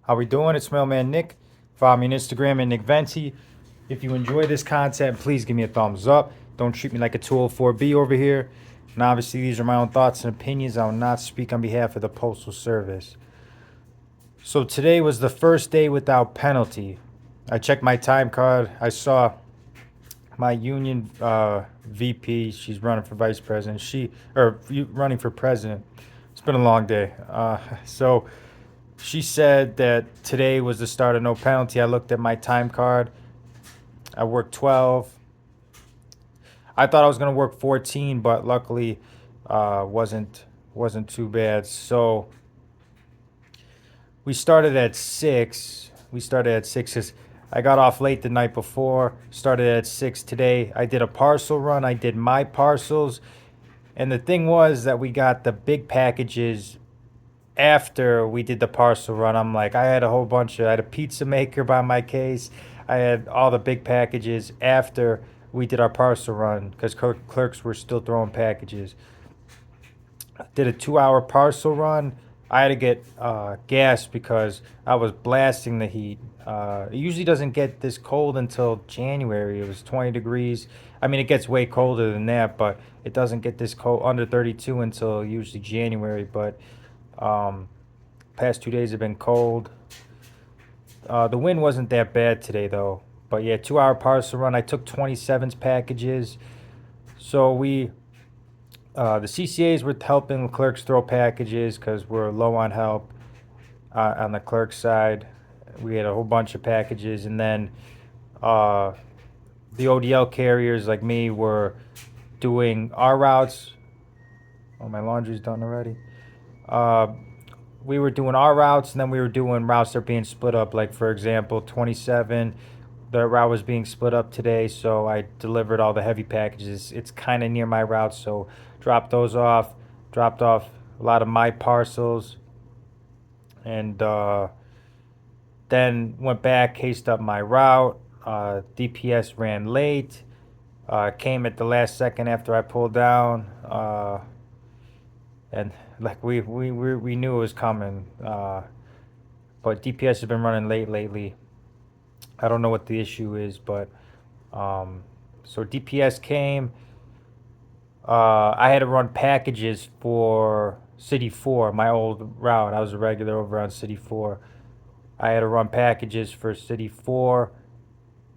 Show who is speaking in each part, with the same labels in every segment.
Speaker 1: How we doing? It's Mailman Nick. Follow me on Instagram at Nick Venti. If you enjoy this content, please give me a thumbs up. Don't treat me like a 204B over here. And obviously, these are my own thoughts and opinions. I will not speak on behalf of the Postal Service. So today was the first day without penalty. I checked my time card. I saw my union VP. She's running for vice president. Running for president. It's been a long day. So she said that today was the start of no penalty. I looked at my time card. I worked 12. I thought I was gonna work 14, but luckily, wasn't too bad. So we started at 6. We started at 6 'cause I got off late the night before. Started at 6 today. I did a parcel run. I did my parcels, and the thing was that we got the big packages after we did the parcel run. I had a whole bunch of, I had a pizza maker by my case. I had all the big packages after we did our parcel run because clerks were still throwing packages. Did a 2 hour parcel run. I had to get gas because I was blasting the heat. It usually doesn't get this cold until January. It was 20 degrees. I mean, it gets way colder than that, but it doesn't get this cold under 32 until usually January. But um, past 2 days have been cold. The wind wasn't that bad today though. But yeah, 2 hour parcel run. I took 27's packages. So the CCAs were helping the clerks throw packages because we're low on help on the clerk side. We had a whole bunch of packages, and then uh, the ODL carriers like me were doing our routes. Oh, my laundry's done already. Uh, we were doing our routes, and then we were doing routes that are being split up. Like, for example, 27, the route was being split up today, so I delivered all the heavy packages. It's kind of near my route, so dropped those off. Dropped off a lot of my parcels, and then went back, cased up my route. DPS ran late. Came at the last second after I pulled down. And like we knew it was coming. But DPS has been running late lately. I don't know what the issue is, but so DPS came. I had to run packages for City 4, my old route. I was a regular over on City 4. I had to run packages for City 4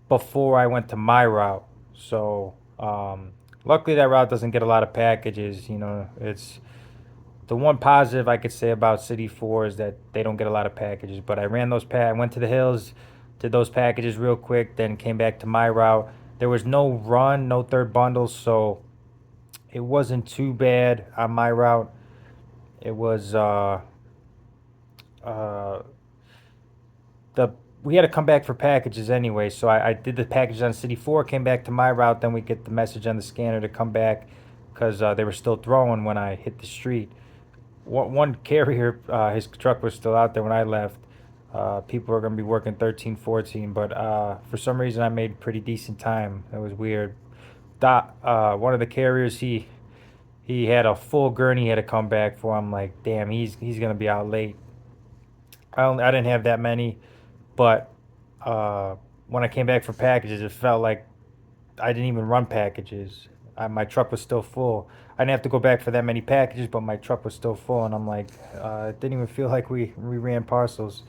Speaker 1: before I went to my route. So luckily that route doesn't get a lot of packages. It's the one positive I could say about City 4 is that they don't get a lot of packages. But I ran those I went to the hills, did those packages real quick, then came back to my route. There was no run, no third bundles, so it wasn't too bad on my route. It was uh, the we had to come back for packages anyway, so I did the packages on City 4, came back to my route, then we get the message on the scanner to come back because they were still throwing when I hit the street. One carrier, his truck was still out there when I left. People were going to be working 13, 14, but for some reason I made pretty decent time. That was weird. One of the carriers, he had a full gurney he had to come back for. I'm like, damn, he's going to be out late. I didn't have that many, but when I came back for packages, it felt like I didn't even run packages. My truck was still full. I didn't have to go back for that many packages, but my truck was still full, and I'm like, it didn't even feel like we ran parcels.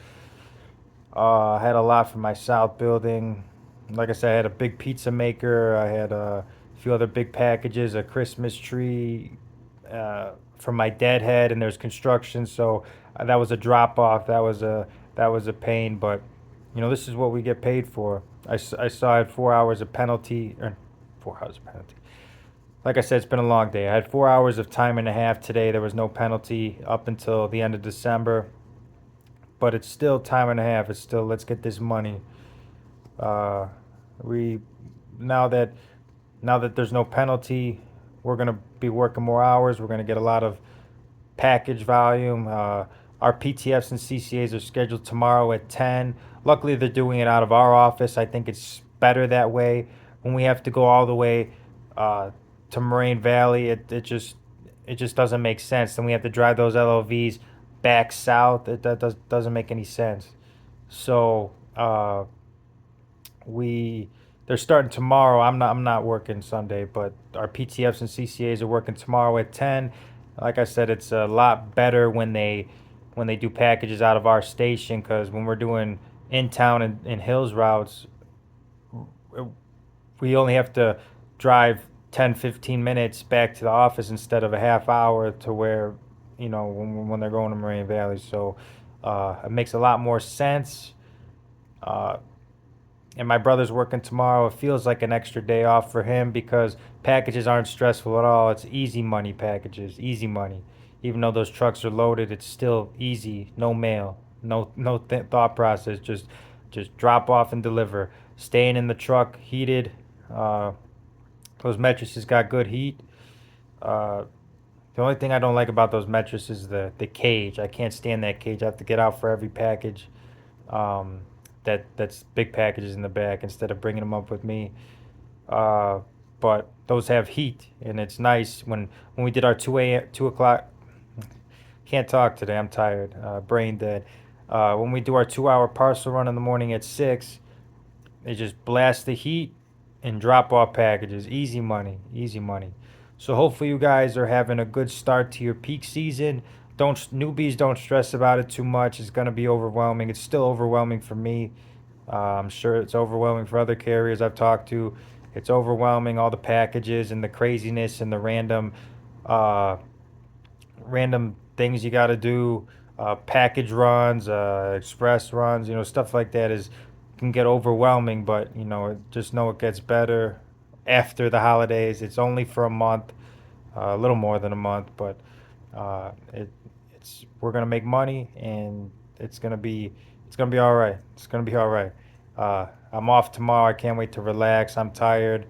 Speaker 1: I had a lot from my south building. Like I said, I had a big pizza maker. I had a few other big packages, a Christmas tree from my deadhead, and there's construction, so that was a drop off. That was a pain, but this is what we get paid for. I saw I had 4 hours of penalty, or 4 hours of penalty. Like I said, it's been a long day. I had 4 hours of time and a half today. There was no penalty up until the end of December, but it's still time and a half. It's still, let's get this money. Uh, we now that there's no penalty, we're gonna be working more hours. We're gonna get a lot of package volume. Our PTFs and CCAs are scheduled tomorrow at 10. Luckily, they're doing it out of our office. I think it's better that way. When we have to go all the way uh, to Moraine Valley, it just doesn't make sense. Then we have to drive those LOVs back south. That doesn't make any sense. So we they're starting tomorrow. I'm not working Sunday, but our PTFs and CCAs are working tomorrow at 10. Like I said, it's a lot better when they do packages out of our station, because when we're doing in town and hills routes, we only have to drive 10-15 minutes back to the office instead of a half hour to where, when they're going to Moraine Valley. So it makes a lot more sense. Uh, and my brother's working tomorrow. It feels like an extra day off for him because packages aren't stressful at all. It's easy money packages, easy money. Even though those trucks are loaded, it's still easy. No mail, no thought process. Just drop off and deliver. Staying in the truck, heated. Uh, those mattresses got good heat. Uh, the only thing I don't like about those mattresses is the cage. I can't stand that cage. I have to get out for every package. Um, that's big packages in the back instead of bringing them up with me. Uh, but those have heat, and it's nice when we did our 2 o'clock. Can't talk today. I'm tired. Brain dead. When we do our 2 hour parcel run in the morning at 6, they just blast the heat and drop off packages. Easy money. Easy money. So hopefully you guys are having a good start to your peak season. Don't Newbies, don't stress about it too much. It's gonna be overwhelming. It's still overwhelming for me. I'm sure it's overwhelming for other carriers I've talked to. It's overwhelming, all the packages and the craziness and the uh, random things you got to do, package runs, express runs, stuff like that is can get overwhelming. But just know it gets better after the holidays. It's only for a month, a little more than a month, but it's we're gonna make money, and it's gonna be all right. It's gonna be all right. I'm off tomorrow. I can't wait to relax. I'm tired.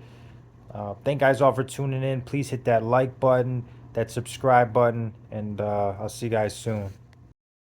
Speaker 1: Thank guys all for tuning in. Please hit that like button, that subscribe button, and I'll see you guys soon.